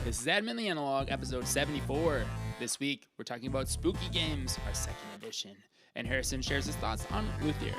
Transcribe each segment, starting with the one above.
This is Adamantly Analog, episode 74. This week, we're talking about spooky games, our second edition. And Harrison shares his thoughts on Luthier.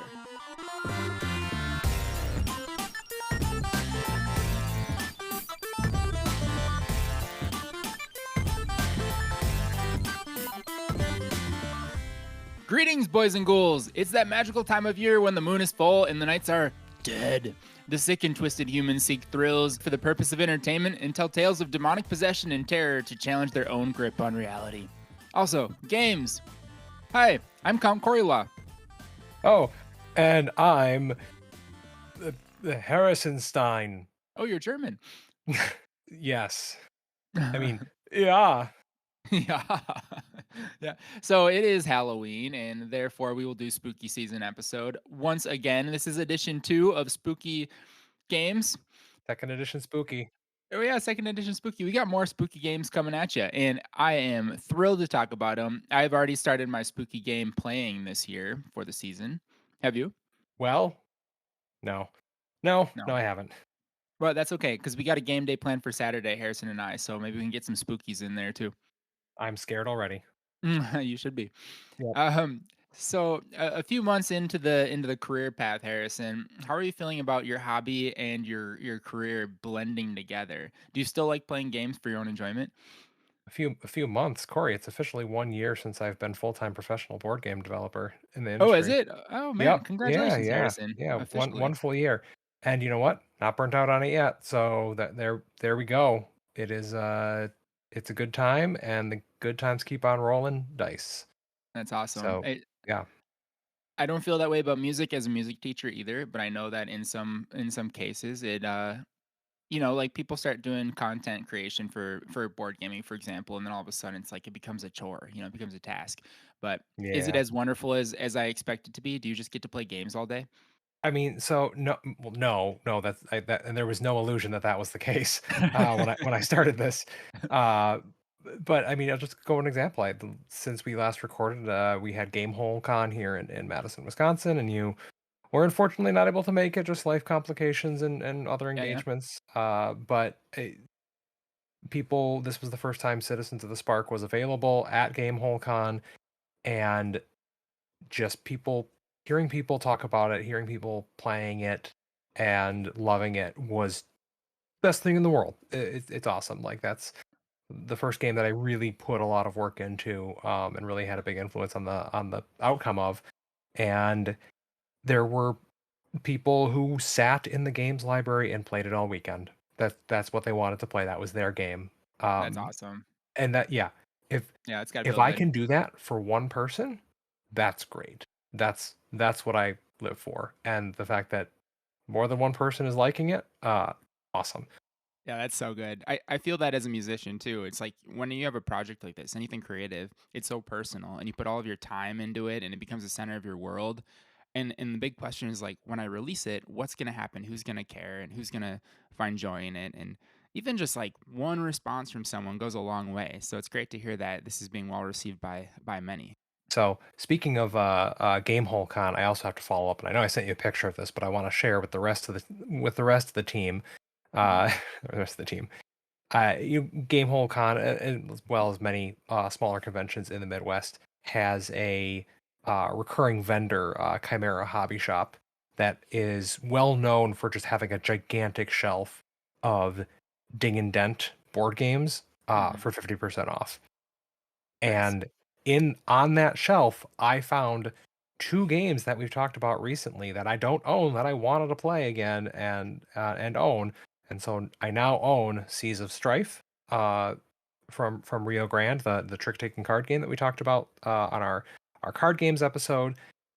Greetings, boys and ghouls! It's that magical time of year when the moon is full and the nights are dead. The sick and twisted humans seek thrills for the purpose of entertainment and tell tales of demonic possession and terror to challenge their own grip on reality. Also, games. Hi, I'm Count Coriola. Oh, and I'm the Harrisonstein. Oh, you're German. Yes. I mean, yeah. yeah. Yeah. So it is Halloween, and therefore we will do spooky season episode. Once again, this is edition 2 of spooky games. Second edition spooky. Oh yeah, second edition spooky. We got more spooky games coming at you, and I am thrilled to talk about them. I've already started my spooky game playing this year for the season. Have you? Well, no, I haven't. Well, that's okay, because we got a game day planned for Saturday, Harrison and I, so maybe we can get some spookies in there too. I'm scared already. You should be. Yep. So a few months into the career path, Harrison, how are you feeling about your hobby and your career blending together? Do you still like playing games for your own enjoyment? A few months, Corey. It's officially 1 year since I've been full-time professional board game developer in the Oh, is industry. it? Oh man, Yep. Yeah, congratulations, yeah, Harrison. yeah. Officially. One full year. And you know what? Not burnt out on it yet. So there we go. It is it's a good time, and the good times keep on rolling dice. That's awesome. So yeah. I don't feel that way about music as a music teacher either, but I know that in some cases it like people start doing content creation for board gaming, for example, and then all of a sudden it's like it becomes a chore, it becomes a task. But is it Yeah. as wonderful as I expect it to be? Do you just get to play games all day? I mean, so no, well, no, and there was no illusion that that was the case when I started this. Uh, but I mean, I'll just go an example. Since we last recorded, we had Gamehole Con here in Madison, Wisconsin, and you were unfortunately not able to make it, just life complications and other Yeah, yeah. engagements. But this was the first time Citizens of the Spark was available at Gamehole Con, and just hearing people talk about it, hearing people playing it and loving it was the best thing in the world. It's awesome. Like, that's the first game that I really put a lot of work into, and really had a big influence on the outcome of. And there were people who sat in the games library and played it all weekend. That's what they wanted to play. That was their game. That's awesome. And that, yeah, if Yeah, it's gotta if feel I good. can do that for one person, that's great. That's what I live for. And the fact that more than one person is liking it, awesome. Yeah, that's so good. I feel that as a musician too. It's like when you have a project like this, anything creative, it's so personal and you put all of your time into it and it becomes the center of your world. And the big question is like when I release it, what's gonna happen? Who's gonna care and who's gonna find joy in it? And even just like one response from someone goes a long way. So it's great to hear that this is being well received by many. So speaking of Gamehole Con, I also have to follow up, and I know I sent you a picture of this, but I want to share with the rest of the team, Mhm. the rest of the team. Gamehole Con, as well as many smaller conventions in the Midwest, has a recurring vendor, Chimera Hobby Shop, that is well known for just having a gigantic shelf of Ding and Dent board games Mhm. for 50% off. Nice. And on that shelf, I found two games that we've talked about recently that I don't own that I wanted to play again and own. And so I now own Seas of Strife, from Rio Grande, the trick taking card game that we talked about on our card games episode.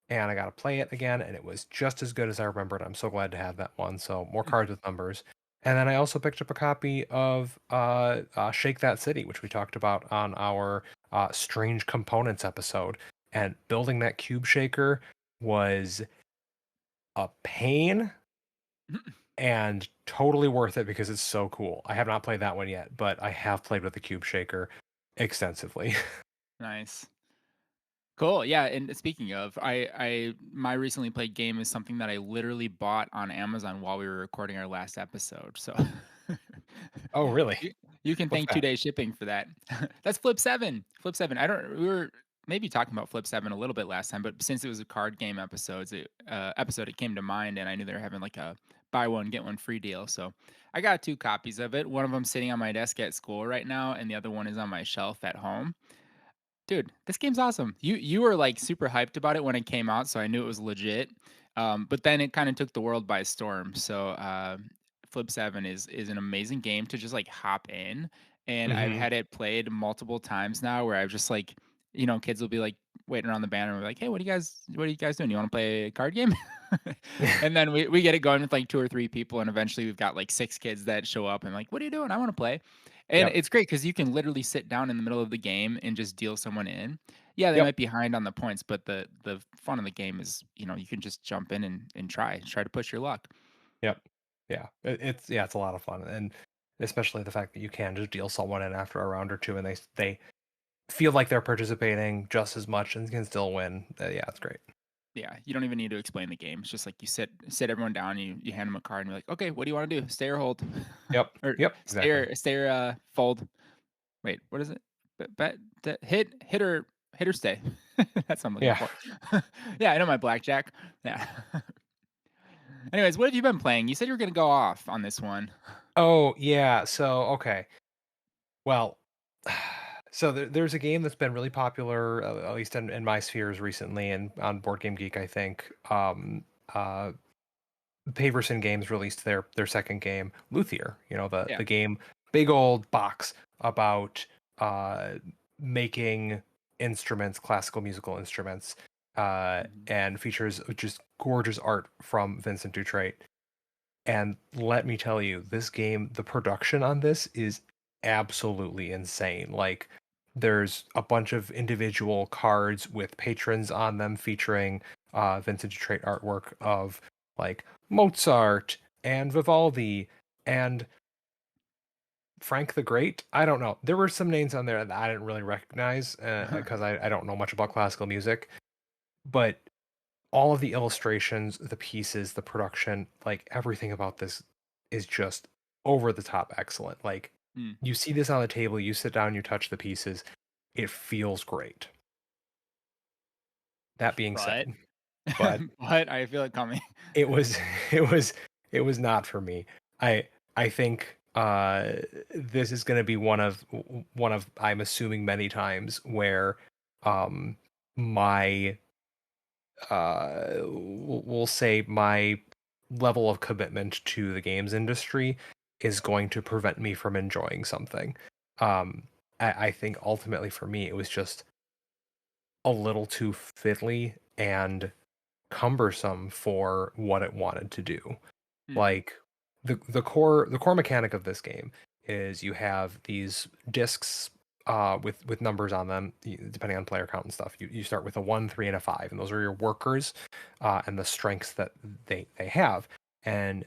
And I got to play it again, and it was just as good as I remembered. I'm so glad to have that one. So more cards with numbers. And then I also picked up a copy of Shake That City, which we talked about on our Strange Components episode. And building that cube shaker was a pain and totally worth it because it's so cool. I have not played that one yet, but I have played with the cube shaker extensively. Nice. Cool. Yeah, and speaking of, my recently played game is something that I literally bought on Amazon while we were recording our last episode. So Oh, really? You can What's thank that? 2-day shipping for that. That's Flip 7. Flip 7. I don't we were maybe talking about Flip 7 a little bit last time, but since it was a card game episode, it came to mind, and I knew they were having, like, a buy one, get one free deal, so I got 2 copies of it. One of them sitting on my desk at school right now, and the other one is on my shelf at home. Dude, this game's awesome. You were, like, super hyped about it when it came out, so I knew it was legit, but then it kinda took the world by storm, so, Flip 7 is an amazing game to just, like, hop in, and I've Mhm. had it played multiple times now where I've just, like kids will be, like, waiting around the banner and we're like, "Hey, what are you guys doing? You wanna play a card game?" And then we get it going with, like, 2 or 3 people, and eventually we've got, like, 6 kids that show up and like, "What are you doing? I wanna play." And Yep. it's great because you can literally sit down in the middle of the game and just deal someone in. Yeah, they Yep. might be behind on the points, but the fun of the game is, you can just jump in and try to push your luck. Yep. Yeah. It's a lot of fun, and especially the fact that you can just deal someone in after a round or two, and they feel like they're participating just as much and can still win. Yeah, it's great. Yeah, you don't even need to explain the game. It's just like you sit everyone down, you hand them a card, and you're like, "Okay, what do you wanna do? Stay or hold?" Yep. Or Yep. Exactly. fold. Wait, what is it? Hit or stay. That's what I'm looking Yeah. for. Yeah, I know my blackjack. Yeah. Anyways, what have you been playing? You said you were gonna go off on this one. Oh, yeah. So, okay. Well, so there's a game that's been really popular, at least in my spheres recently, and on Board Game Geek, I think. Uh, Paverson Games released their second game, Luthier. You know, the Yeah. the game, big old box about uh, making instruments, classical musical instruments, Mhm. and features just gorgeous art from Vincent Dutrait. And let me tell you, this game, the production on this is absolutely insane. Like, there's a bunch of individual cards with patrons on them featuring vintage trait artwork of like Mozart and Vivaldi and Frank the Great. I don't know. There were some names on there that I didn't really recognize because I don't know much about classical music. But all of the illustrations, the pieces, the production, like everything about this is just over the top excellent. Like Mm. you see this on the table, you sit down, you touch the pieces, it feels great. That being But said, but but I feel it coming. it was it was not for me. I think this is going to be one of I'm assuming many times where um my we'll say my level of commitment to the games industry is going to prevent me from enjoying something. Um, I think ultimately for me, it was just a little too fiddly and cumbersome for what it wanted to do. Mm. Like the core mechanic of this game is you have these discs with numbers on them depending on player count and stuff. You start with a 1, 3, and a 5, and those are your workers and the strengths that they have. And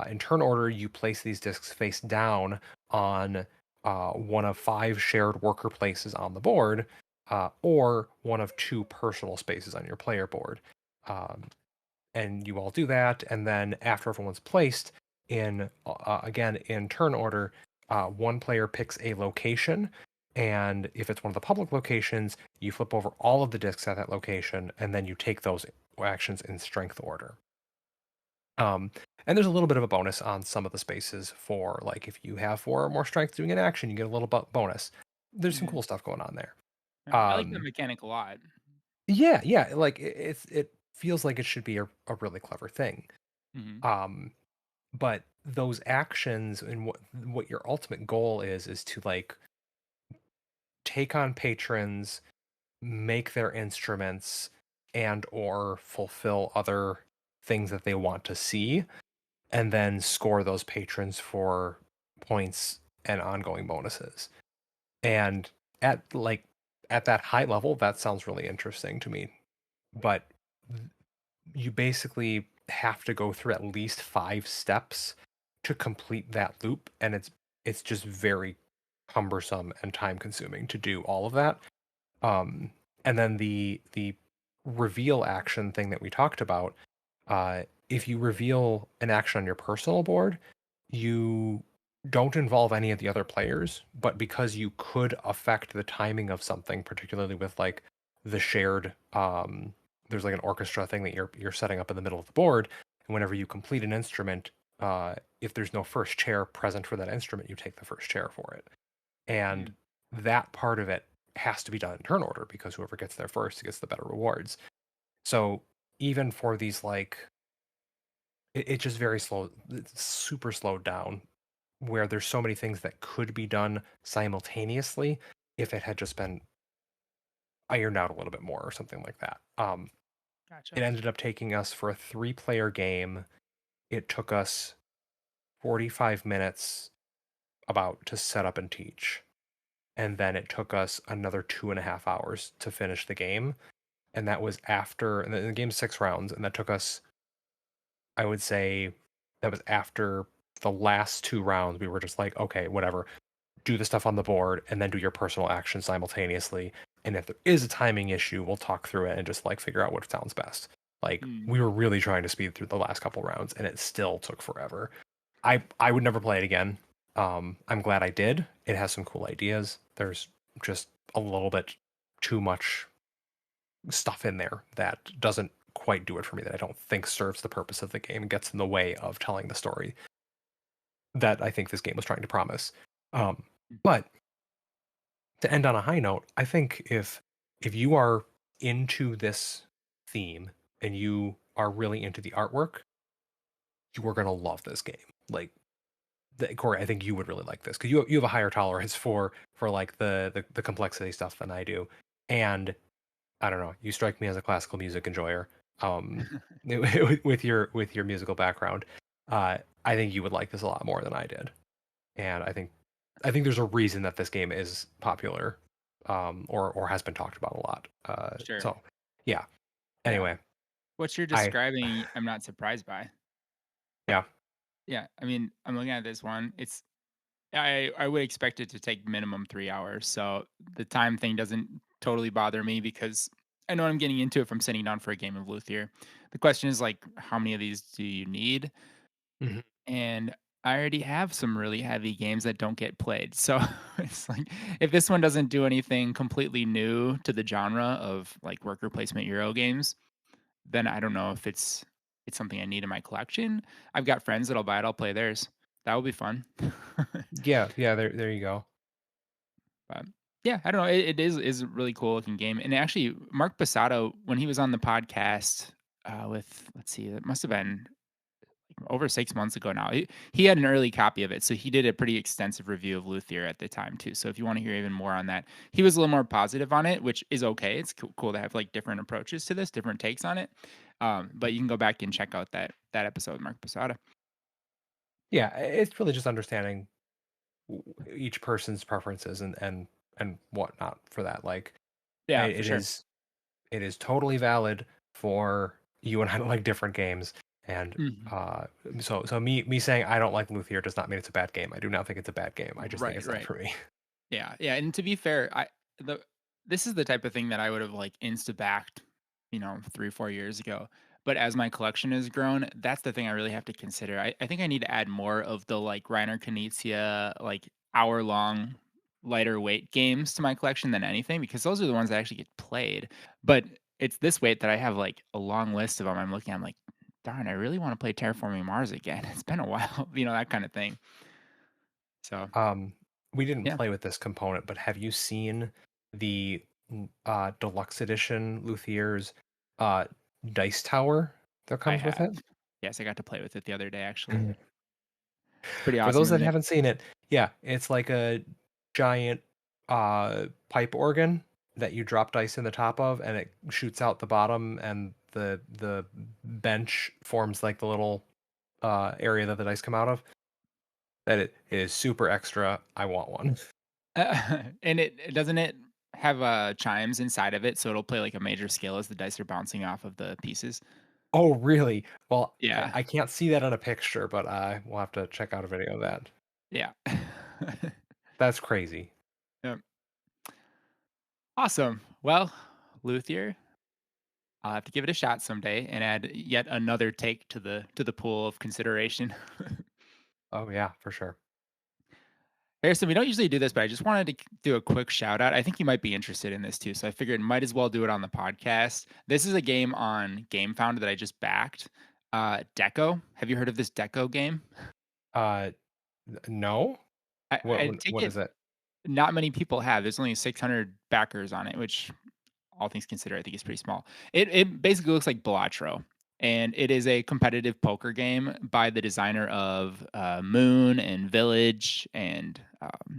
in turn order, you place these discs face down on one of 5 shared worker places on the board, or one of 2 personal spaces on your player board. Um, and you all do that, and then after everyone's placed in again in turn order, one player picks a location, and if it's one of the public locations, you flip over all of the discs at that location, and then you take those actions in strength order. um, and there's a little bit of a bonus on some of the spaces for like if you have 4 or more strength doing an action, you get a little bonus. There's some Mhm. cool stuff going on there. I like that um, mechanic a lot. yeah, yeah, like it feels like it should be a really clever thing. Mhm. um but those actions and what your ultimate goal is to like take on patrons, make their instruments, and or fulfill other things that they want to see, and then score those patrons for points and ongoing bonuses. And at like at that high level, that sounds really interesting to me. But you basically have to go through at least 5 steps to complete that loop, and it's just very cumbersome and time consuming to do all of that. um and then the reveal action thing that we talked about, if you reveal an action on your personal board, you don't involve any of the other players, but because you could affect the timing of something, particularly with like the shared there's like an orchestra thing that you're setting up in the middle of the board, and whenever you complete an instrument, if there's no first chair present for that instrument, you take the first chair for it. And Mm, that part of it has to be done in turn order because whoever gets there first gets the better rewards. So even for these like it's just very slow, it's super slowed down where there's so many things that could be done simultaneously if it had just been ironed out a little bit more or something like that. It gotcha. ended up taking us for a 3-player game. It took us 45 minutes about to set up and teach. And then it took us another 2.5 hours to finish the game. And that was after, and the game's 6 rounds, and that took us, I would say, that was after the last 2 rounds. We were just like, okay, whatever, do the stuff on the board and then do your personal action simultaneously. And if there is a timing issue, we'll talk through it and just like figure out what sounds best. Like Mm, we were really trying to speed through the last couple rounds and it still took forever. I would never play it again. I'm glad I did. It has some cool ideas. There's just a little bit too much stuff in there that doesn't quite do it for me that I don't think serves the purpose of the game and gets in the way of telling the story that I think this game was trying to promise. Um, mm, but to end on a high note, I think if you are into this theme and you are really into the artwork, you are gonna love this game. Like Corey, I think you would really like this because you have a higher tolerance for like the complexity stuff than I do, and I don't know, you strike me as a classical music enjoyer. With your musical background, I think you would like this a lot more than I did. And I think there's a reason that this game is popular, or has been talked about a lot. sure. So yeah. Yeah. Anyway, What you're I describing, I'm not surprised by. yeah Yeah, I mean, I'm looking at this one. I would expect it to take minimum 3 hours, so the time thing doesn't totally bother me because I know I'm getting into it from sitting down for a game of Luthier. The question is, like, how many of these do you need? mhm. And I already have some really heavy games that don't get played, so it's like, if this one doesn't do anything completely new to the genre of, like, worker placement Euro games, then I don't know if it's something I need in my collection. I've got friends that'll buy it, I'll play theirs. That would be fun. Yeah. There you go. But yeah, I don't know. It is a really cool looking game. And actually, Mark Basato, when he was on the podcast with, let's see, it must have been over 6 months ago now. He had an early copy of it, so he did a pretty extensive review of Luthier at the time too. So if you want to hear even more on that, he was a little more positive on it, which is okay. It's cool to have like different approaches to this, different takes on it. But you can go back and check out that episode with Mark Basato. Yeah, it's really just understanding each person's preferences and whatnot for that. Like Yeah, for it sure. it is totally valid for you and I to like different games. And Mhm. so me saying I don't like Luthier does not mean it's a bad game. I do not think it's a bad game. I just think Right, it's not right. for me. Yeah, yeah, and to be fair, the this is the type of thing that I would have, like, insta-backed, 3, 4 years ago, but as my collection has grown, that's the thing I really have to consider. I think I need to add more of the, like, Reiner Knizia, like, hour-long, lighter weight games to my collection than anything, because those are the ones that actually get played, but it's this weight that I have, like, a long list of them. I'm looking, I'm like, "Darn, I really wanna play Terraforming Mars again. It's been a while," that kinda thing. So, Um, we didn't yeah, play with this component, but have you seen the deluxe edition Luthier's uh, dice tower that I comes with have. it? Yes, I got to play with it the other day, actually. Mhm. It's pretty For awesome, those that isn't it? haven't seen it, yeah, it's like a giant pipe organ that you drop dice in the top of, and it shoots out the bottom, and the bench forms like the little area that the dice come out of. That it is super extra. I want one. And it doesn't it have, chimes inside of it, so it'll play, like, a major scale as the dice are bouncing off of the pieces? Oh, really? Well, Yeah. I can't see that on a picture, but I will have to check out a video of that. Yeah. That's crazy. Yep. Awesome. Well, Luthier, I'll have to give it a shot someday and add yet another take to the pool of consideration. Oh, yeah, for sure. Harrison, we don't usually do this, but I just wanted to do a quick shout out. I think you might be interested in this too, so I figured might as well do it on the podcast. This is a game on GameFound that I just backed. Deco. Have you heard of this Deco game? Uh, no? I take What it is it? not many people have. There's only 600 backers on it, which all things considered, I think is pretty small. It basically looks like Balatro, and it is a competitive poker game by the designer of Moon and Village and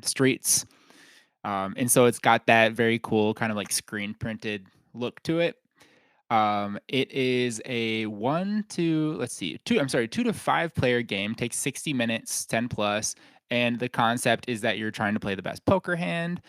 Streets. And so it's got that very cool kind of like screen printed look to it. It is a two to five player game, takes 60 minutes, 10 plus. And the concept is that you're trying to play the best poker hand.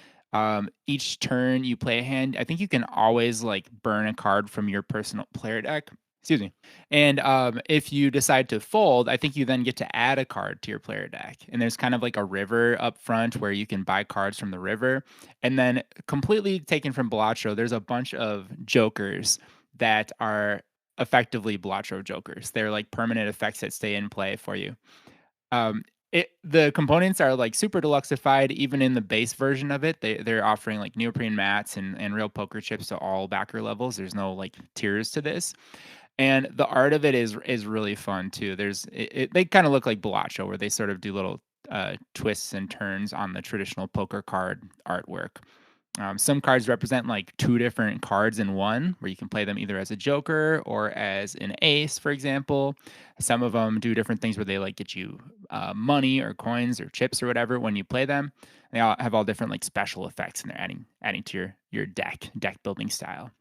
Each turn you play a hand, I think you can always like burn a card from your personal player deck. Excuse me. And if you decide to fold, I think you then get to add a card to your player deck. And there's kind of like a river up front where you can buy cards from the river. And then completely taken from Balatro, there's a bunch of jokers that are effectively Balatro jokers. They're like permanent effects that stay in play for you. Um, the components are like super deluxeified, even in the base version of it. They're offering like neoprene mats and real poker chips to all backer levels. There's no like tiers to this, and the art of it is really fun too. They kind of look like Balatro, where they sort of do little twists and turns on the traditional poker card artwork. Some cards represent like two different cards in one, where you can play them either as a joker or as an ace, for example. Some of them do different things where they like get you money or coins or chips or whatever when you play them. They all have all different like special effects, and they're adding to your deck building style.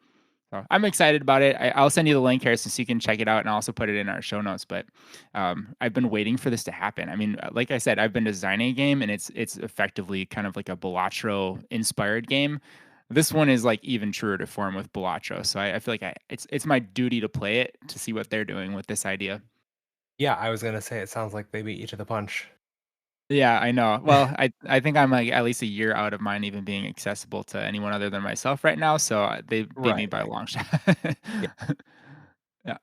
So I'm excited about it. I'll send you the link, Harrison, so you can check it out, and I'll also put it in our show notes. But I've been waiting for this to happen. I mean, like I said, I've been designing a game, and it's effectively kind of like a Balatro inspired game. This one is like even truer to form with Balatro, so I feel like it's my duty to play it to see what they're doing with this idea. Yeah, I was gonna say it sounds like they beat you to the punch. Yeah, I know. Well, I think I'm like at least a year out of mine even being accessible to anyone other than myself right now. So they beat me Right, by a right. long shot. Yeah.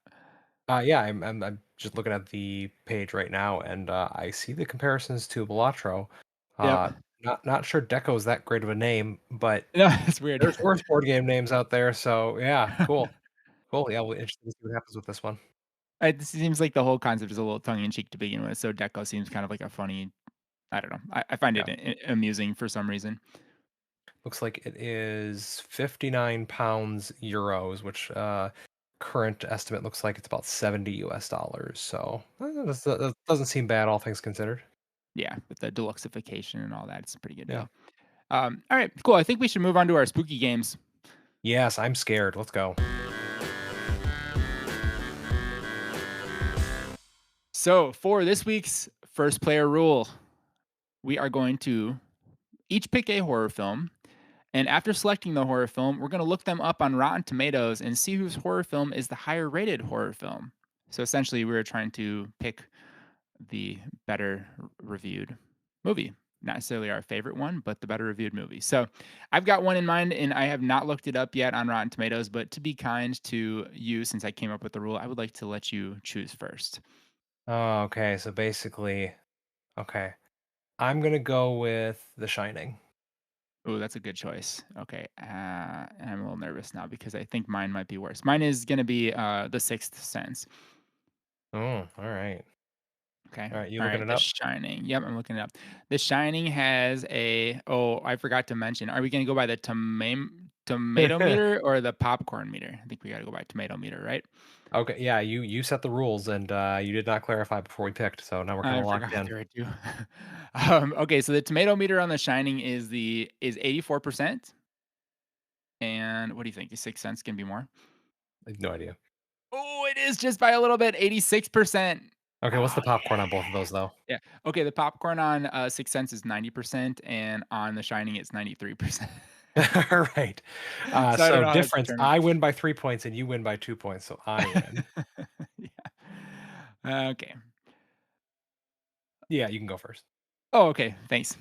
Yeah. Yeah, I'm just looking at the page right now, and I see the comparisons to Balatro. Yep. Uh, not sure Deco's that great of a name, but No, it's weird. there's worse board game names out there. So yeah, cool, cool. Yeah, we'll interesting to see what happens with this one. It seems like the whole concept is a little tongue in cheek to begin with, so Deco seems kind of like a funny. I don't know. I find Yeah, it amusing for some reason. looks like it is 59 pounds euros, which current estimate looks like it's about 70 US dollars. So that doesn't seem bad, all things considered. Yeah, with the deluxeification and all that, it's a pretty good Yeah. deal. All right, cool. I think we should move on to our spooky games. Yes, I'm scared. Let's go. So for this week's first player rule, we are going to each pick a horror film. And after selecting the horror film, we're going to look them up on Rotten Tomatoes and see whose horror film is the higher rated horror film. So essentially, we were trying to pick the better reviewed movie. Not necessarily our favorite one, but the better reviewed movie. So I've got one in mind, and I have not looked it up yet on Rotten Tomatoes. But to be kind to you, since I came up with the rule, I would like to let you choose first. Oh, okay. So basically, okay. I'm gonna go with The Shining. Oh, that's a good choice. Okay, and I'm a little nervous now because I think mine might be worse. Mine is going to be The Sixth Sense. Oh, all right. Okay. All right, you All looking right. it The up? Shining. Yep, I'm looking it up. The Shining has a. Oh, I forgot to mention. Are we going to go by the tomato meter or the popcorn meter? I think we got to go by tomato meter, right? Okay, yeah, you set the rules and you did not clarify before we picked, so now we're kind I of locked forgot in. there I do. Okay, so the tomato meter on The Shining is 84%. And what do you think? Is 6 cents gonna be more? I have no idea. Oh, it is just by a little bit, 86%. Okay, what's Oh, the popcorn on both of those though? yeah. Okay, the popcorn on, 6 Cents is 90%, and on The Shining, it's 93%. All right. So I don't So know how that's difference. determined. I win by 3 points and you win by 2 points, so I win. Yeah. Okay. Yeah, you can go first. Oh, okay, thanks.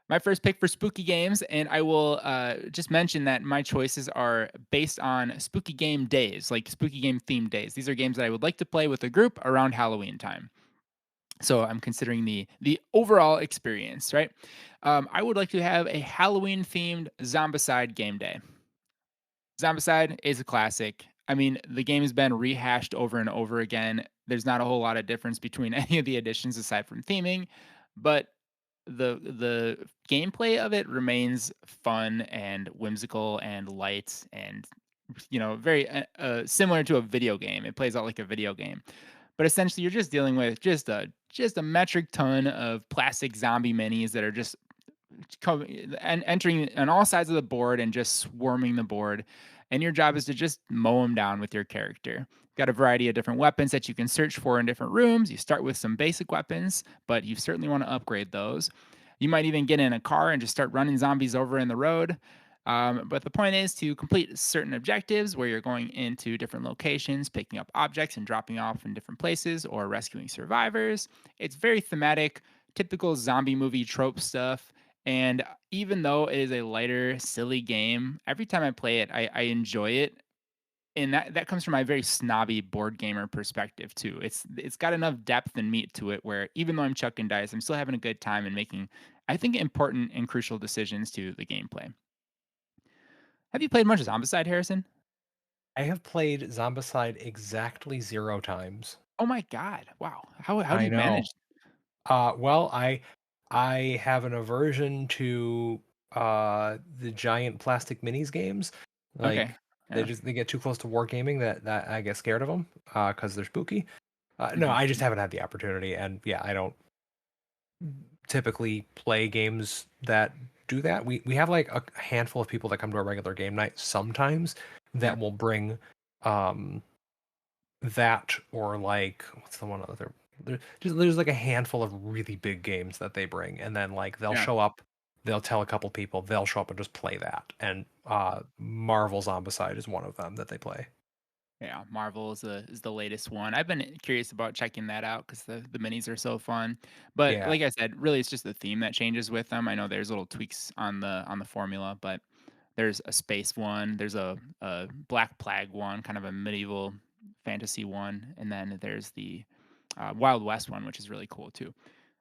My first pick for spooky games, and I will, just mention that my choices are based on spooky game days, like spooky game themed days. These are games that I would like to play with a group around Halloween time. So I'm considering the overall experience, right? I would like to have a Halloween themed Zombicide game day. Zombicide is a classic. I mean, the game has been rehashed over and over again. There's not a whole lot of difference between any of the additions aside from theming, but the gameplay of it remains fun and whimsical and light and very similar to a video game. It plays out like a video game, but essentially you're just dealing with just a metric ton of plastic zombie minis that are just and entering on all sides of the board and just swarming the board. And your job is to just mow them down with your character. Got a variety of different weapons that you can search for in different rooms. You start with some basic weapons, but you certainly want to upgrade those. You might even get in a car and just start running zombies over in the road. But the point is to complete certain objectives where you're going into different locations, picking up objects and dropping off in different places, or rescuing survivors. It's very thematic, typical zombie movie trope stuff. And even though it is a lighter, silly game, every time I play it, I enjoy it. And that comes from my very snobby board gamer perspective too. It's got enough depth and meat to it where even though I'm chucking dice, I'm still having a good time and making, I think, important and crucial decisions to the gameplay. Have you played much Zombicide, Harrison? I have played Zombicide exactly 0 times. Oh my god! Wow. How do I you manage? know. Well, I have an aversion to the giant plastic minis games. Okay. Like Yeah. they get too close to wargaming that I get scared of them because they're spooky. No, Mhm. I just haven't had the opportunity, and yeah, I don't typically play games that do that. We have like a handful of people that come to our regular game night sometimes Yeah. that will bring um that or like what's the one other there's like a handful of really big games that they bring, and then like they'll Yeah. show up, they'll tell a couple people, they'll show up and just play that. And Marvel Zombicide is one of them that they play. Yeah, Marvel is the latest one. I've been curious about checking that out because the minis are so fun. But Yeah. like I said, really it's just the theme that changes with them. I know there's little tweaks on the formula, but there's a space one, there's a Black Plague one, kind of a medieval fantasy one, and then there's the Wild West one, which is really cool too.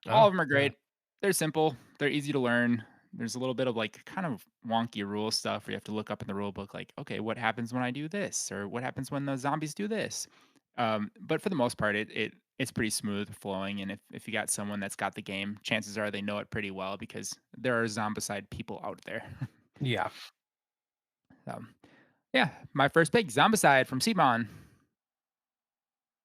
All Oh, of them are yeah. great. They're simple. They're easy to learn. There's a little bit of like kind of wonky rule stuff where you have to look up in the rule book, like, okay, what happens when I do this, or what happens when the zombies do this. But for the most part, it's pretty smooth flowing. And if you got someone that's got the game, chances are they know it pretty well because there are zombicide people out there. Yeah. So, yeah, my first pick, Zombicide from Simon.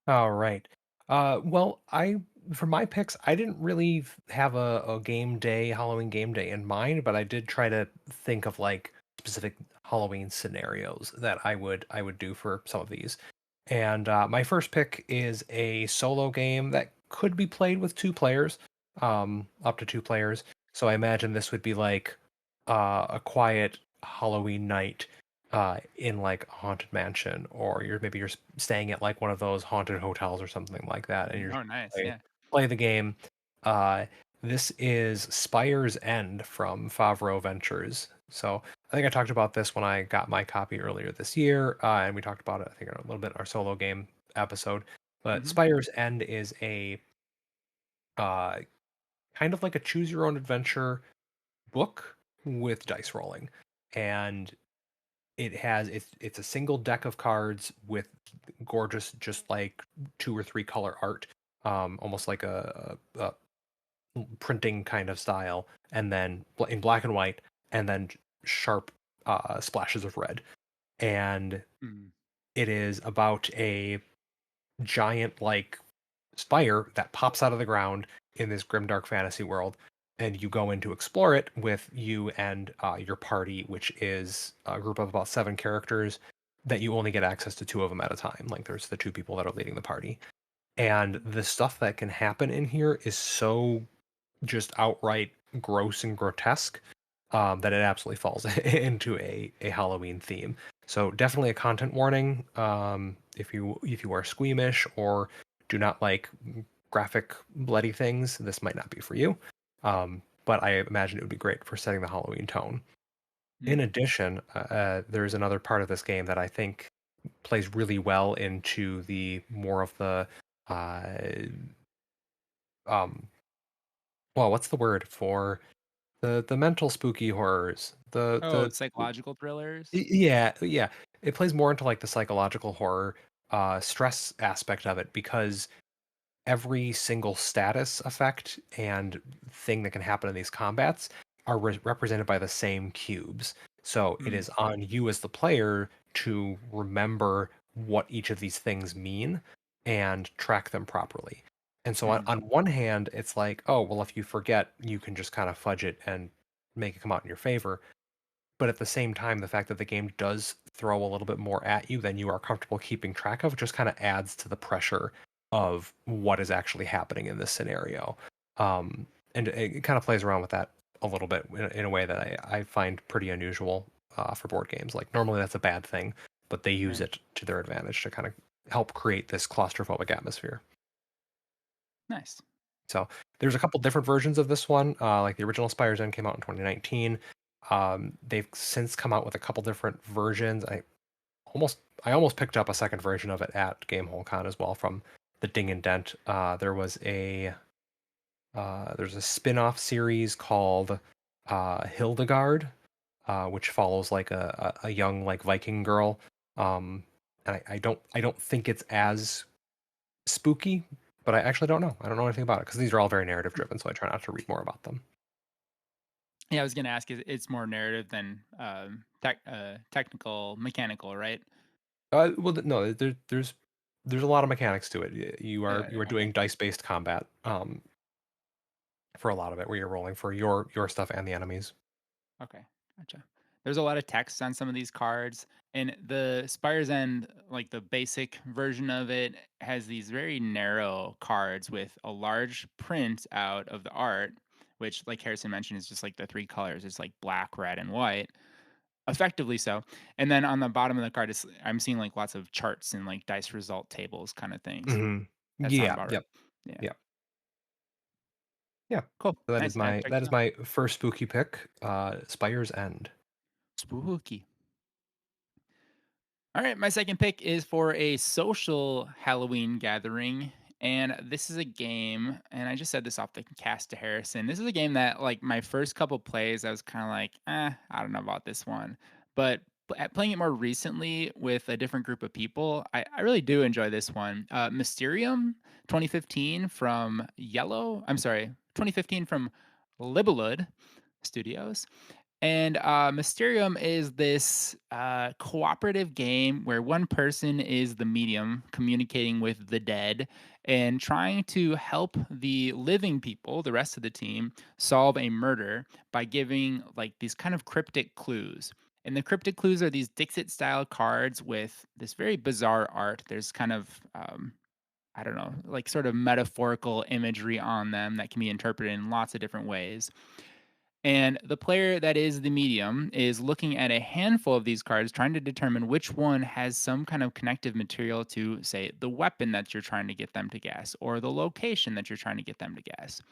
All right. Well, I for my picks, I didn't really have a game day, Halloween game day in mind, but I did try to think of like specific Halloween scenarios that I would do for some of these. And my first pick is a solo game that could be played with 2 players, up to 2 players. So I imagine this would be like a quiet Halloween night in like a haunted mansion, or you're staying at like one of those haunted hotels or something like that, and you're just Oh, nice. play, Yeah. play the game. Uh, this is Spire's End from Favreau Ventures. So I think I talked about this when I got my copy earlier this year, and we talked about it, I think, a little bit in our solo game episode. But Hmm. Spire's End is a uh, kind of like a choose your own adventure book with dice rolling, and it's a single deck of cards with gorgeous, just like 2 or 3 color art, almost like a printing kind of style, and then in black and white, and then sharp splashes of red. And Mm. it is about a giant like spire that pops out of the ground in this grimdark fantasy world, and you go in to explore it with you and your party, which is a group of about 7 characters that you only get access to 2 of them at a time. Like there's the 2 people that are leading the party, and the stuff that can happen in here is so just outright gross and grotesque, that it absolutely falls into a Halloween theme. So definitely a content warning. If you are squeamish or do not like graphic bloody things, this might not be for you. But I imagine it would be great for setting the Halloween tone. In Mm. addition, there's another part of this game that I think plays really well into the more of the uh, um well, what's the word for the mental spooky horrors? Oh, The psychological thrillers? yeah, yeah. It plays more into like the psychological horror stress aspect of it because every single status effect and thing that can happen in these combats are represented by the same cubes. So it Mm, is on you as the player to remember what each of these things mean and track them properly. And so mhm, on one hand, it's like, oh, well, if you forget, you can just kind of fudge it and make it come out in your favor. But at the same time, the fact that the game does throw a little bit more at you than you are comfortable keeping track of just kind of adds to the pressure of what is actually happening in this scenario. And it kind of plays around with that a little bit in a way that I find pretty unusual for board games. Like normally that's a bad thing, but they use right. it to their advantage to kind of help create this claustrophobic atmosphere. Nice. So there's a couple different versions of this one. Like the original Spire's End came out in 2019. They've since come out with a couple different versions. Almost I almost picked up a second version of it at Gamehole Con as well from the Ding and Dent. There's a spin-off series called Hildegard, which follows like a young like Viking girl. And I don't think it's as spooky, but I actually don't know. I don't know anything about it because these are all very narrative driven, so I try not to read more about them. Yeah, I was gonna ask, it's more narrative than, technical, mechanical, right? Well, no, there's a lot of mechanics to it. You are Okay. doing dice based combat for a lot of it, where you're rolling for your stuff and the enemies. Okay, gotcha. There's a lot of text on some of these cards, and the Spire's End, like the basic version of it, has these very narrow cards with a large print out of the art, which, like Harrison mentioned, is just like the three colors. It's like black, red, and white, effectively so. And then on the bottom of the card, I'm seeing like lots of charts and like dice result tables kind of things. Hmm. That sound Yeah. about right. Yep. Yeah. Yep. Yeah. Cool. So that is Nice. I have to my check that this is out. my first spooky pick. Spire's End. Spooky. All right, my second pick is for a social Halloween gathering. And this is a game, and I just said this off the cast to Harrison. This is a game that, like, my first couple plays, I was kind of like, I don't know about this one. But at playing it more recently with a different group of people, I really do enjoy this one. Mysterium 2015 from Yellow, I'm sorry, 2015 from Libelud Studios. And Mysterium is this cooperative game where one person is the medium communicating with the dead and trying to help the living people, the rest of the team, solve a murder by giving like these kind of cryptic clues. And the cryptic clues are these Dixit style cards with this very bizarre art. There's kind of, I don't know, like sort of metaphorical imagery on them that can be interpreted in lots of different ways. And the player that is the medium is looking at a handful of these cards, trying to determine which one has some kind of connective material to, say, the weapon that you're trying to get them to guess, or the location that you're trying to get them to guess.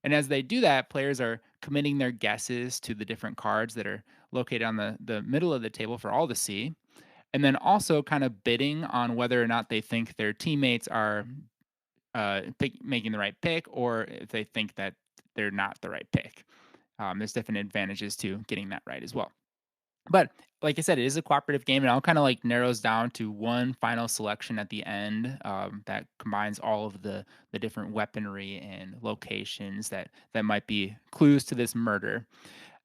And as they do that, players are committing their guesses to the different cards that are located on the middle of the table for all to see. And then also kind of bidding on whether or not they think their teammates are making the right pick, or if they think that they're not the right pick. There's different advantages to getting that right as well. But like I said, it is a cooperative game, and it all kind of like narrows down to one final selection at the end that combines all of the different weaponry and locations that might be clues to this murder,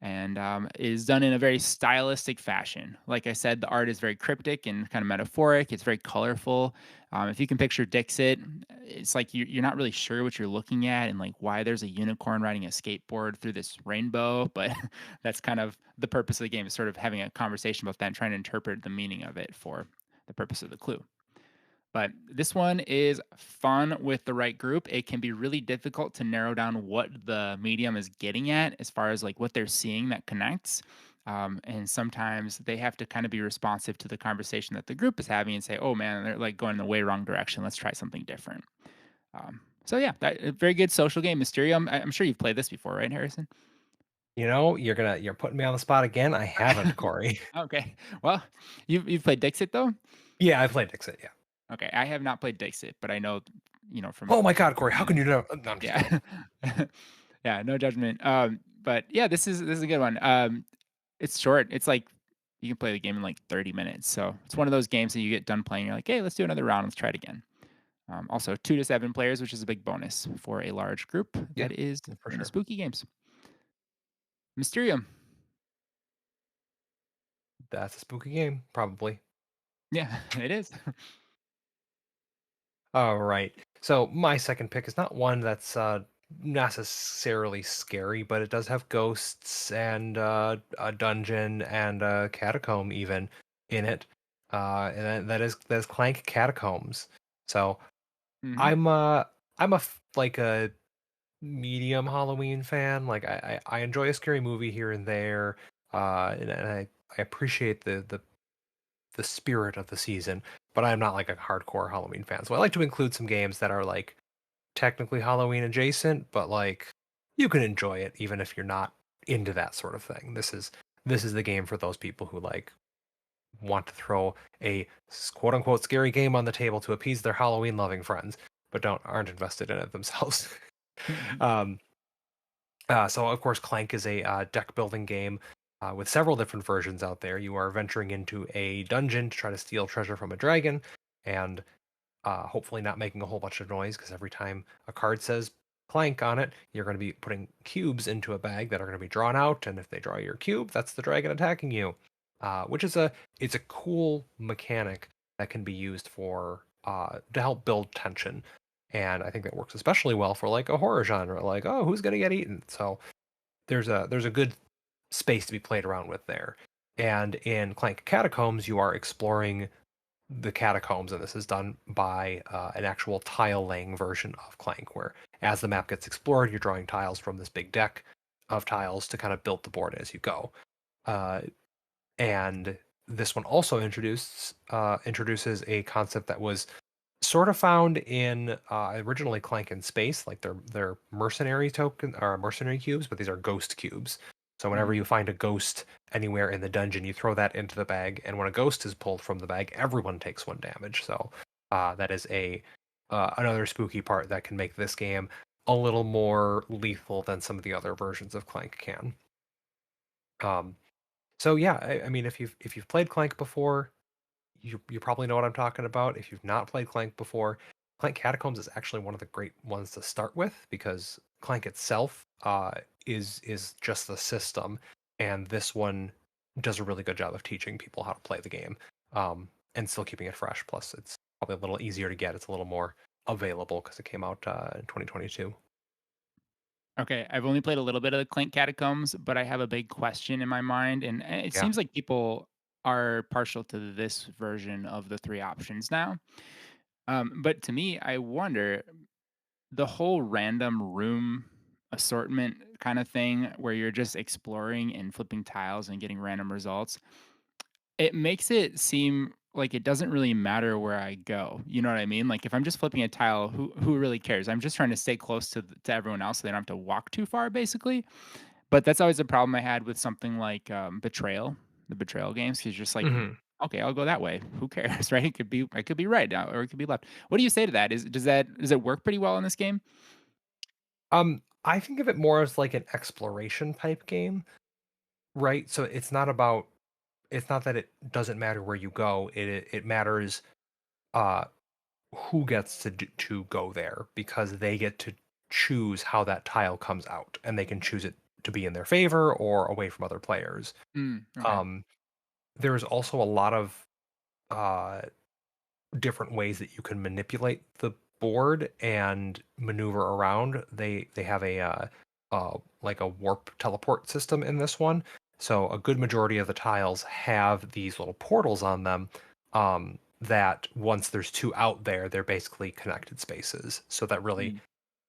and is done in a very stylistic fashion. Like I said, the art is very cryptic and kind of metaphoric. It's very colorful. If you can picture Dixit, it's like you're not really sure what you're looking at and like why there's a unicorn riding a skateboard through this rainbow. But that's kind of the purpose of the game, is sort of having a conversation about that and trying to interpret the meaning of it for the purpose of the clue. But this one is fun with the right group. It can be really difficult to narrow down what the medium is getting at as far as like what they're seeing that connects. And sometimes they have to kind of be responsive to the conversation that the group is having and say, oh man, they're like going the way wrong direction. Let's try something different. So yeah, a very good social game, Mysterium. I'm sure you've played this before, right, Harrison? You're putting me on the spot again. I haven't, Corey. Okay. Well, you've played Dixit though? Yeah, I played Dixit. Yeah. Okay, I have not played Dixit, but I know from Oh my god, the Corey, how can beginning. you know? No, I'm just kidding. Yeah. Yeah, no judgment. But yeah, this is a good one. It's short. It's like you can play the game in like 30 minutes. So it's one of those games that you get done playing, you're like, hey, let's do another round. Let's try it again. Also, 2 to 7 players, which is a big bonus for a large group Yeah, that is for into sure. spooky games. Mysterium. That's a spooky game, probably. Yeah, it is. All right. So my second pick is not one that's necessarily scary, but it does have ghosts and a dungeon and a catacomb even in it. And that is Clank Catacombs. So Hmm. I'm like a medium Halloween fan. Like I enjoy a scary movie here and there. And I appreciate the spirit of the season, but I'm not like a hardcore Halloween fan. So I like to include some games that are like technically Halloween adjacent, but like you can enjoy it even if you're not into that sort of thing. This is the game for those people who like want to throw a quote unquote scary game on the table to appease their Halloween loving friends, but aren't invested in it themselves. um, so of course, Clank is a deck building game with several different versions out there. You are venturing into a dungeon to try to steal treasure from a dragon, and hopefully not making a whole bunch of noise because every time a card says Clank on it, you're going to be putting cubes into a bag that are going to be drawn out, and if they draw your cube, that's the dragon attacking you. Which is a cool mechanic that can be used for to help build tension, and I think that works especially well for like a horror genre, like oh who's going to get eaten. So there's a good space to be played around with there. And in Clank Catacombs, you are exploring the catacombs, and this is done by an actual tile laying version of Clank, where as the map gets explored, you're drawing tiles from this big deck of tiles to kind of build the board as you go. Uh, and this one also introduces a concept that was sort of found in originally Clank in Space, like they're mercenary token or mercenary cubes, but these are ghost cubes. So whenever Mm. you find a ghost anywhere in the dungeon, you throw that into the bag, and when a ghost is pulled from the bag, everyone takes 1 damage. So that is a another spooky part that can make this game a little more lethal than some of the other versions of Clank can. Um, so yeah, I mean, if you've played Clank before, you probably know what I'm talking about. If you've not played Clank before, Clank Catacombs is actually one of the great ones to start with because Clank itself is just the system, and this one does a really good job of teaching people how to play the game and still keeping it fresh. Plus, it's probably a little easier to get. It's a little more available because it came out in 2022. Okay, I've only played a little bit of the Clank Catacombs, but I have a big question in my mind, and it Yeah. seems like people are partial to this version of the three options now. But to me, I wonder the whole random room assortment kind of thing where you're just exploring and flipping tiles and getting random results. It makes it seem like it doesn't really matter where I go. You know what I mean? Like if I'm just flipping a tile, who really cares? I'm just trying to stay close to everyone else so they don't have to walk too far, basically. But that's always a problem I had with something like Betrayal, the Betrayal games. 'Cause you're just like, hmm okay, I'll go that way. Who cares, right? I could be right now, or it could be left. What do you say to that? Does it work pretty well in this game? I think of it more as like an exploration type game, right? So it's not that it doesn't matter where you go. It matters uh who gets to go there because they get to choose how that tile comes out, and they can choose it to be in their favor or away from other players. Mm, okay. Um, there's also a lot of uh different ways that you can manipulate the board and maneuver around. They have a like a warp teleport system in this one. So a good majority of the tiles have these little portals on them that once there's two out there, they're basically connected spaces. So that really Mm,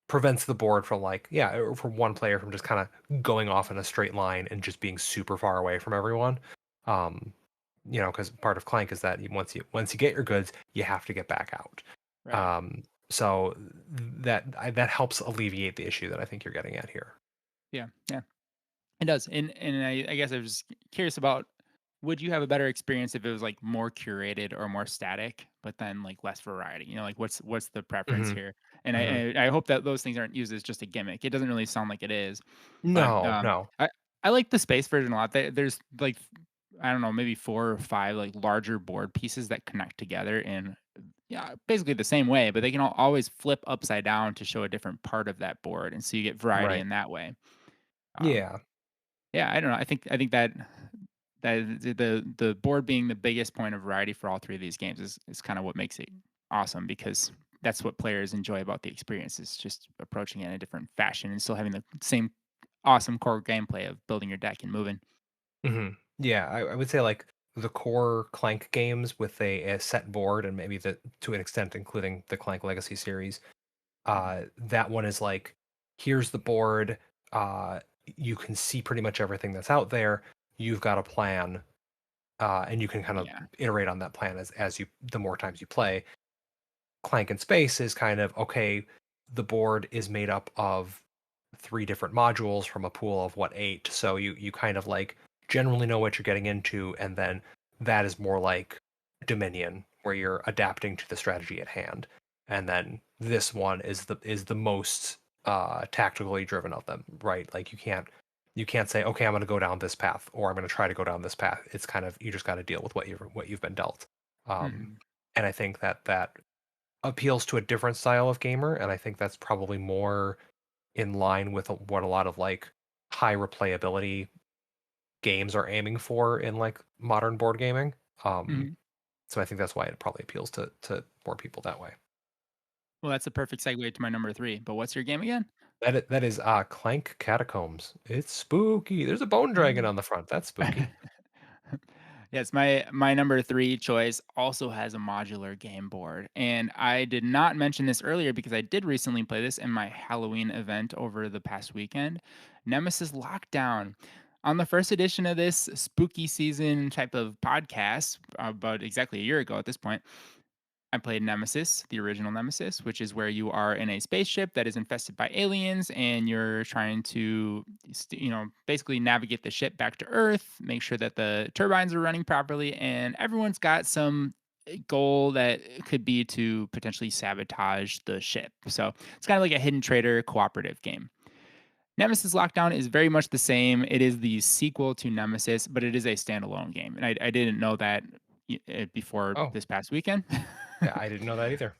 prevents the board from like, yeah, or from one player from just kind of going off in a straight line and just being super far away from everyone. Um, because part of Clank is that once you get your goods, you have to get back out. right. So that helps alleviate the issue that I think you're getting at here. Yeah. Yeah. It does. And I guess I was just curious about would you have a better experience if it was like more curated or more static, but then like less variety? Like what's the preference hmm here? And Mhm. I hope that those things aren't used as just a gimmick. It doesn't really sound like it is, but, No, no. I like the space version a lot. There's, like, I don't know, maybe 4 or 5, like, larger board pieces that connect together in, yeah, basically the same way, but they can always flip upside down to show a different part of that board, and so you get variety Right. in that way. Um, Yeah. yeah, I don't know. I think that the board being the biggest point of variety for all 3 of these games is kinda what makes it awesome because that's what players enjoy about the experience is just approaching it in a different fashion and still having the same awesome core gameplay of building your deck and moving. Mhm. Yeah, I would say, like, the core Clank games with a set board and maybe the to an extent, including the Clank Legacy series, Mhm. that one is like, here's the board, you can see pretty much everything that's out there, you've got a plan, and you can kind of Yeah. iterate on that plan as you the more times you play. Clank and Space is kind of okay, the board is made up of 3 different modules from a pool of what, 8, so you kind of, like, generally know what you're getting into, and then that is more like Dominion, where you're adapting to the strategy at hand, and then this one is the most, tactically driven of them, right? Like, you can't say, "Okay, I'm gonna go down this path," or, "I'm gonna try to go down this path." It's kind of you just gotta deal with what you've been dealt. Mhm. And I think that appeals to a different style of gamer, and I think that's probably more in line with what a lot of like high replayability games are aiming for in like modern board gaming. Um, Mhm. so I think that's why it probably appeals to more people that way. Well, that's a perfect segue to my number 3, but what's your game again? That is Clank Catacombs. It's spooky. There's a bone dragon Mm. on the front. That's spooky. Yes, my number 3 choice also has a modular game board, and I did not mention this earlier because I did recently play this in my Halloween event over the past weekend, Nemesis Lockdown. On the first edition of this spooky season type of podcast, about exactly a year ago at this point, I played Nemesis, the original Nemesis, which is where you are in a spaceship that is infested by aliens, and you're trying to, basically navigate the ship back to Earth, make sure that the turbines are running properly, and everyone's got some goal that could be to potentially sabotage the ship. So it's kind of like a hidden traitor cooperative game. Nemesis Lockdown is very much the same. It is the sequel to Nemesis, but it is a standalone game, and I didn't know that before Oh, this past weekend. yeah, I didn't know that either.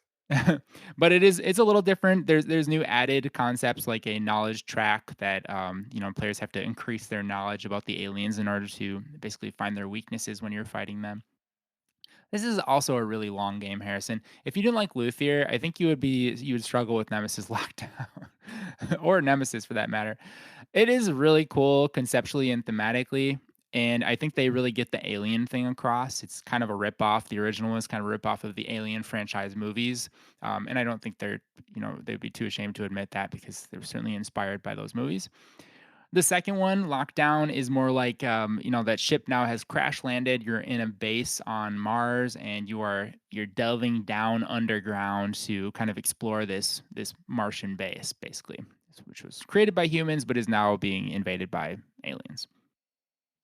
But it's a little different. There's new added concepts like a knowledge track that players have to increase their knowledge about the aliens in order to basically find their weaknesses when you're fighting them. This is also a really long game, Harrison. If you didn't like Luthier, I think you would struggle with Nemesis Lockdown or Nemesis for that matter. It is really cool conceptually and thematically, and I think they really get the Alien thing across. It's kind of a ripoff. The original is kind of a ripoff of the Alien franchise movies, and I don't think they'd be too ashamed to admit that because they were certainly inspired by those movies. The second one, Lockdown, is more like, that ship now has crash landed. You're in a base on Mars, and you're delving down underground to kind of explore this Martian base, basically, which was created by humans but is now being invaded by aliens.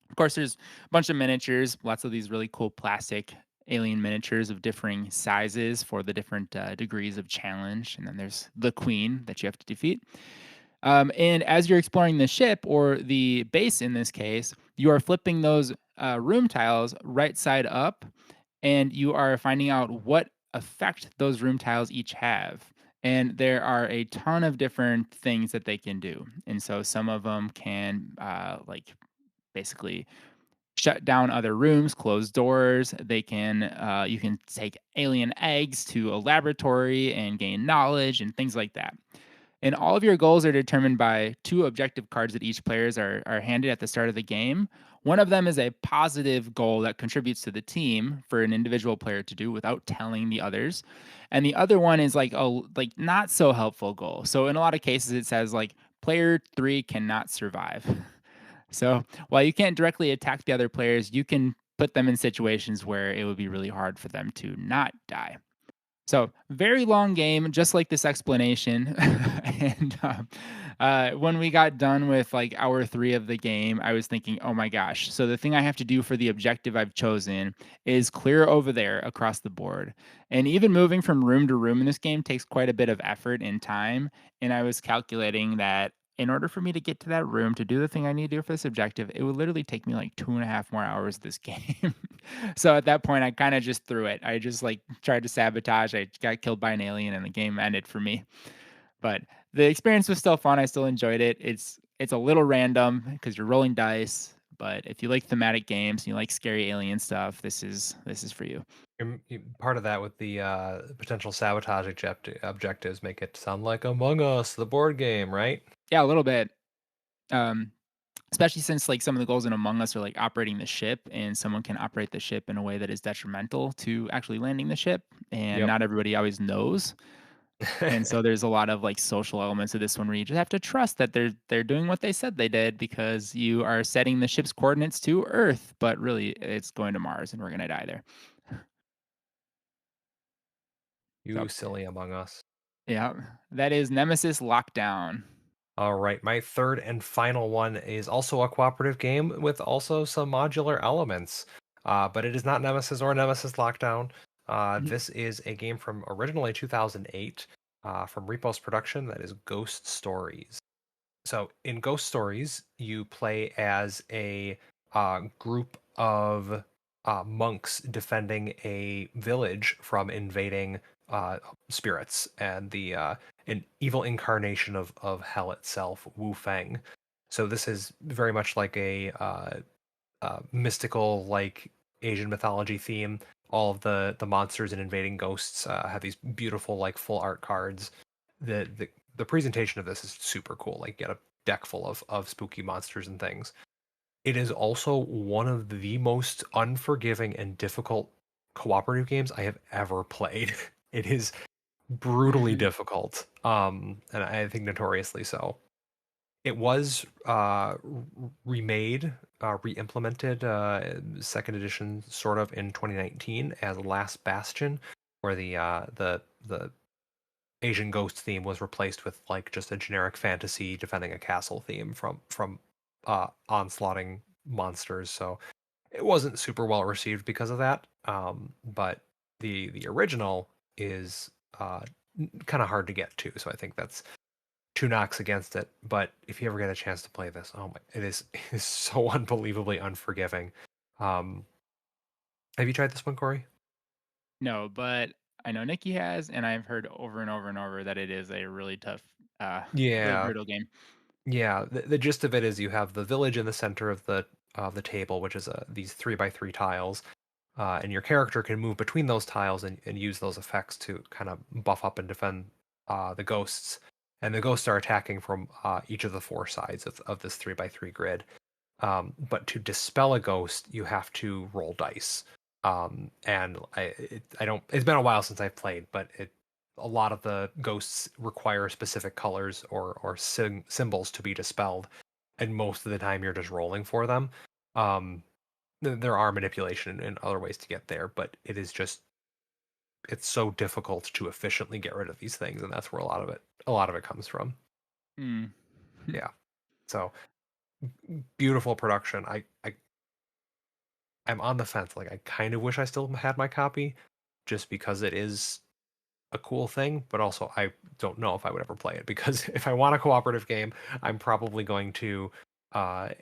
Of course, there's a bunch of miniatures, lots of these really cool plastic alien miniatures of differing sizes for the different degrees of challenge, and then there's the queen that you have to defeat. And as you're exploring the ship or the base in this case, you are flipping those room tiles right side up, and you are finding out what effect those room tiles each have. And there are a ton of different things that they can do. And so some of them can, like, basically shut down other rooms, close doors. You can take alien eggs to a laboratory and gain knowledge and things like that. And all of your goals are determined by two objective cards that each players are handed at the start of the game. One of them is a positive goal that contributes to the team for an individual player to do without telling the others. And the other one is like a not so helpful goal. So in a lot of cases it says like player 3 cannot survive. So while you can't directly attack the other players, you can put them in situations where it would be really hard for them to not die. So very long game, just like this explanation, and When we got done with like hour 3 of the game, I was thinking, oh my gosh. So the thing I have to do for the objective I've chosen is clear over there across the board. And even moving from room to room in this game takes quite a bit of effort and time. And I was calculating that in order for me to get to that room to do the thing I need to do for this objective, it would literally take me like 2.5 more hours of this game. So at that point, I kind of just threw it. I just like tried to sabotage. I got killed by an alien and the game ended for me. But the experience was still fun, I still enjoyed it. It's a little random because 'cause you're rolling dice, but if you like thematic games and you like scary alien stuff, this is for you. Part of that with the potential sabotage objectives make it sound like Among Us, the board game, right? Yeah, a little bit, um, especially since, like, some of the goals in Among Us are, like, operating the ship, and someone can operate the ship in a way that is detrimental to actually landing the ship, and Yep. not everybody always knows. And so there's a lot of, like, social elements of this one where you just have to trust that they're doing what they said they did because you are setting the ship's coordinates to Earth, but really it's going to Mars and we're gonna die there. So, You silly Among Us. yeah, that is Nemesis Lockdown. All right, my third and final one is also a cooperative game with also some modular elements, but it is not Nemesis or Nemesis Lockdown. Mhm. This is a game from originally 2008 from Repos Production that is Ghost Stories. So in Ghost Stories, you play as a group of monks defending a village from invading spirits and the an evil incarnation of hell itself, Wu Fang. So this is very much like a mystical, like Asian mythology theme. All of the monsters and invading ghosts have these beautiful, like full art cards. The presentation of this is super cool. Like, you get a deck full of spooky monsters and things. It is also one of the most unforgiving and difficult cooperative games I have ever played. It is brutally difficult, and I think notoriously so. It was remade, re-implemented, second edition, sort of in 2019 as Last Bastion, where the Asian ghost theme was replaced with like just a generic fantasy defending a castle theme from onslaughting monsters. So it wasn't super well received because of that. But the original is kind of hard to get to. So I think that's two knocks against it. But if you ever get a chance to play this, oh my, it is so unbelievably unforgiving. Um, have you tried this one, Corey? No, but I know Nikki has, and I've heard over and over and over that it is a really tough, really Yeah, brutal game. yeah. The gist of it is you have the village in the center of the table, which is these 3 by 3 tiles, and your character can move between those tiles and use those effects to kind of buff up and defend the ghosts. And the ghosts are attacking from each of the four sides of this 3 by 3 grid. But to dispel a ghost, you have to roll dice. And I don't. It's been a while since I've played, but a lot of the ghosts require specific colors or symbols to be dispelled, and most of the time you're just rolling for them. Um, there are manipulation and other ways to get there, but it's so difficult to efficiently get rid of these things, and that's where a lot of it comes from. Hmm. Yeah. So beautiful production. I'm on the fence. Like, I kind of wish I still had my copy, just because it is a cool thing, but also I don't know if I would ever play it because if I want a cooperative game, I'm probably going to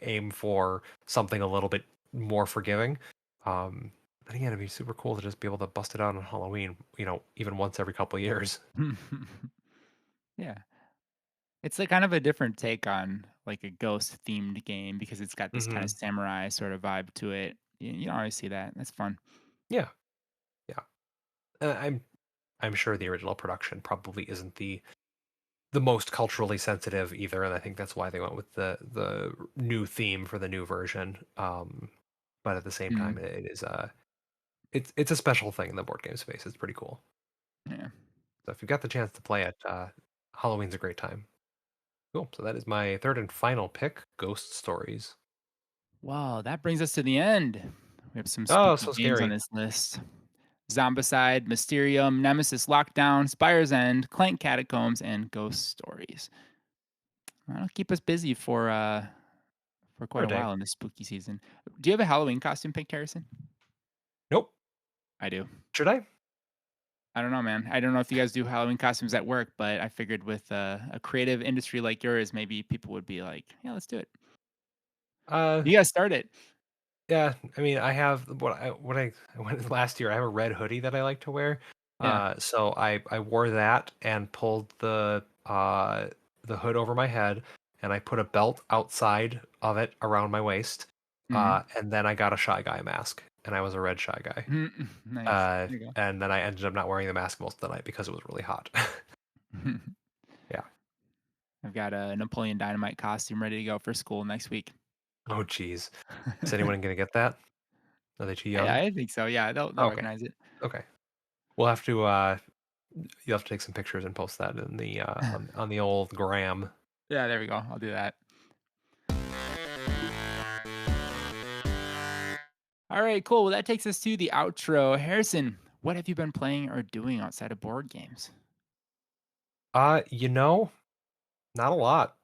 aim for something a little bit more forgiving. But again, it'd be super cool to just be able to bust it out on Halloween, even once every couple of years. Yeah. It's a kind of a different take on, like, a ghost-themed game because it's got this kinda Hmm. samurai sort of vibe to it. You don't always see that. That's fun. Yeah, yeah. I'm sure the original production probably isn't the most culturally sensitive either, and I think that's why they went with the new theme for the new version. But at the same time, Mm, it is it's a special thing in the board game space. It's pretty cool. yeah. So if you've got the chance to play it, Halloween's a great time. Cool. So that is my third and final pick, Ghost Stories. Wow, that brings us to the end. We have some Oh, spooky so games on scary. this list. Zombicide, Mysterium, Nemesis Lockdown, Spire's End, Clank Catacombs, and Ghost Stories. That'll keep us busy for For quite a a day. while in this spooky season. Do you have a Halloween costume picked, Harrison? Nope. I do. Should I? I don't know, man. I don't know if you guys do Halloween costumes at work, but I figured with a creative industry like yours, maybe people would be like, "Yeah, let's do it." Uh, You guys start it. yeah. I mean, I have I went last year. I have a red hoodie that I like to wear. Yeah. So I wore that and pulled the hood over my head, and I put a belt outside of it around my waist. Mhm. And then I got a Shy Guy mask, and I was a red Shy Guy. Nice. There you And then I ended up not wearing the mask most of the night because it was really hot. go. Yeah. I've got a Napoleon Dynamite costume ready to go for school next week. Oh, geez. Is anyone gonna get that? Are they too young? I think so. Yeah, they'll Okay. recognize it. Okay. We'll have to you'll have to take some pictures and post that in the on the old gram. Yeah, there we go. I'll do that. All right, cool. Well, that takes us to the outro. Harrison, what have you been playing or doing outside of board games? You know, not a lot.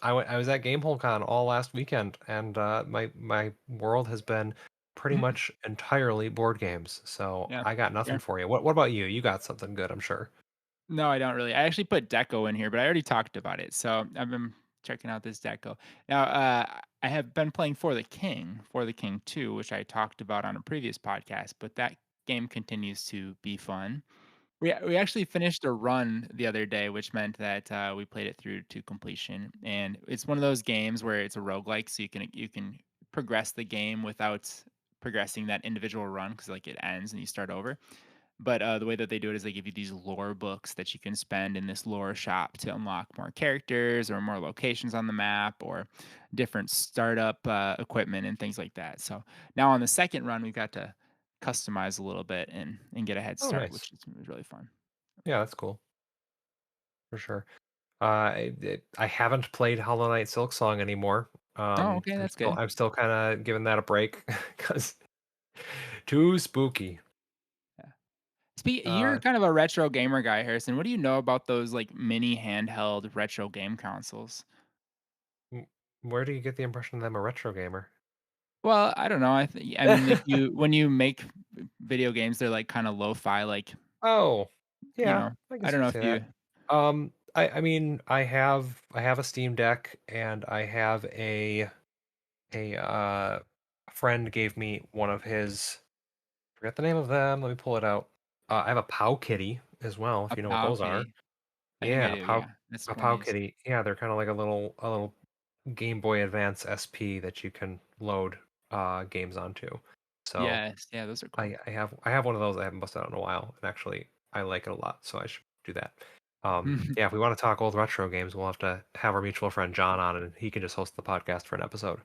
I was at GameholeCon all last weekend, and my world has been pretty much entirely board games. So Yeah. I got nothing Fair. for you. What about you? You got something good, I'm sure. No, I don't really. I actually put Deco in here, but I already talked about it. So I've been checking out this Deco. Now, I have been playing For the King 2, which I talked about on a previous podcast, but that game continues to be fun. We actually finished a run the other day, which meant that we played it through to completion. And it's one of those games where it's a roguelike, so you can progress the game without progressing that individual run because like it ends and you start over. But, the way that they do it is they give you these lore books that you can spend in this lore shop to unlock more characters or more locations on the map or different startup, equipment and things like that. So, now on the second run, we got to customize a little bit and get a head Oh, start, nice. which is really fun. Yeah, that's cool for sure. I haven't played Hollow Knight Silk Song anymore. Oh, okay, that's good. I'm still kind of giving that a break because too spooky. Yeah. You're Uh, kind of a retro gamer guy, Harrison. What do you know about those, like, mini handheld retro game consoles? m- where do you get the impression that I'm a retro gamer? Well, I don't know. I mean, like, you when you make video games, they're, like, kinda lo-fi, like, Oh, you yeah, know, I I guess don't you know could if say that. you I mean, I have a Steam Deck, and I have a friend gave me one of his. Forget the name of them. Let me pull it out. I have a Pow Kitty as well, if a you know what POW those are. kitty. I think I Yeah, do, yeah. That's a Pow Japanese. Kitty. Yeah, they're kind of like a little Game Boy Advance SP that you can load games onto. So Yes, yeah, those are cool. I have one of those I haven't busted out in a while, and actually I like it a lot, so I should do that. Yeah, if we want to talk old retro games, we'll have to have our mutual friend John on, and he can just host the podcast for an episode.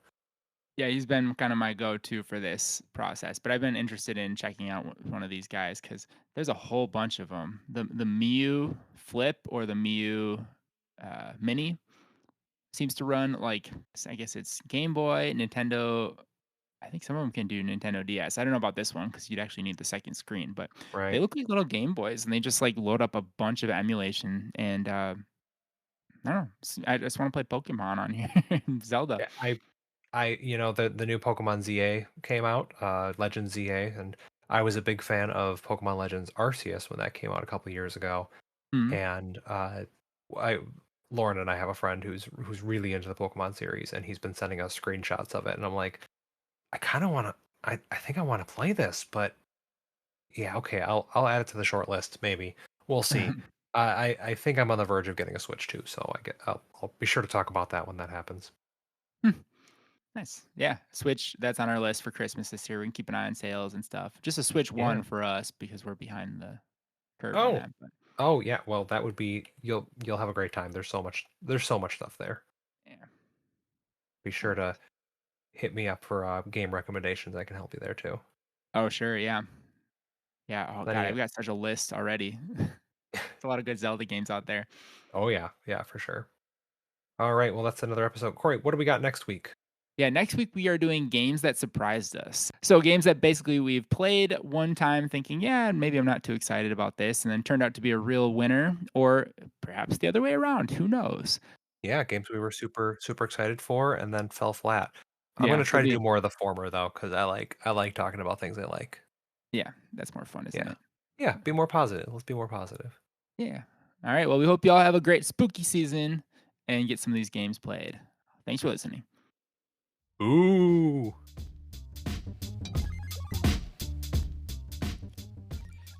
Yeah, he's been kinda my go-to for this process, but I've been interested in checking out one of these guys because there's a whole bunch of them. The Miu Flip or the Miu, Mini seems to run, like, I guess it's Game Boy, Nintendo. I think some of them can do Nintendo DS. I don't know about this one because 'cause you'd actually need the second screen, but they Right. look like little Game Boys, and they just, like, load up a bunch of emulation, and, I don't know, I just wanna play Pokemon on here and Zelda. Yeah, you know, the new Pokemon ZA came out, Legends ZA, and I was a big fan of Pokemon Legends Arceus when that came out a couple years ago. Mhm. And I Lauren and I have a friend who's really into the Pokemon series, and he's been sending us screenshots of it, and I'm like, I kind of want to. I think I want to play this, but yeah, okay, I'll add it to the short list. Maybe we'll see. I think I'm on the verge of getting a Switch too, so I'll be sure to talk about that when that happens. Hmm, nice. Yeah, Switch, that's on our list for Christmas this year. We can keep an eye on sales and stuff. Just a Switch Yeah. 1 for us because we're behind the curve on Oh. that, but Oh yeah. Well, that would be you'll have a great time. There's so much stuff there. yeah. Be sure to hit me up for game recommendations. I can help you there too. Oh, sure, yeah. Yeah, oh god, Any I've got such a list already. There's a lot of good Zelda games out there. Oh yeah, yeah, for sure. All right, well that's another episode. Corey, what do we got next week? Yeah, next week we are doing games that surprised us. So games that basically we've played one time thinking, yeah, maybe I'm not too excited about this, and then turned out to be a real winner, or perhaps the other way around. Who knows? Yeah, games we were super excited for and then fell flat. I'm Yeah, gonna try we'll to do be more of the former though, because I like talking about things I like. yeah, that's more fun, isn't Yeah. it? Yeah, be more positive. Let's be more positive. Yeah. All right. Well, we hope you all have a great spooky season and get some of these games played. Thanks for listening. Ooh.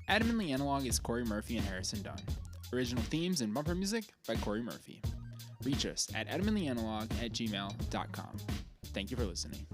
Adamantly Analog is Corey Murphy and Harrison Dunn. Original themes and bumper music by Corey Murphy. Reach us at adamantlyanalog@gmail.com. Thank you for listening.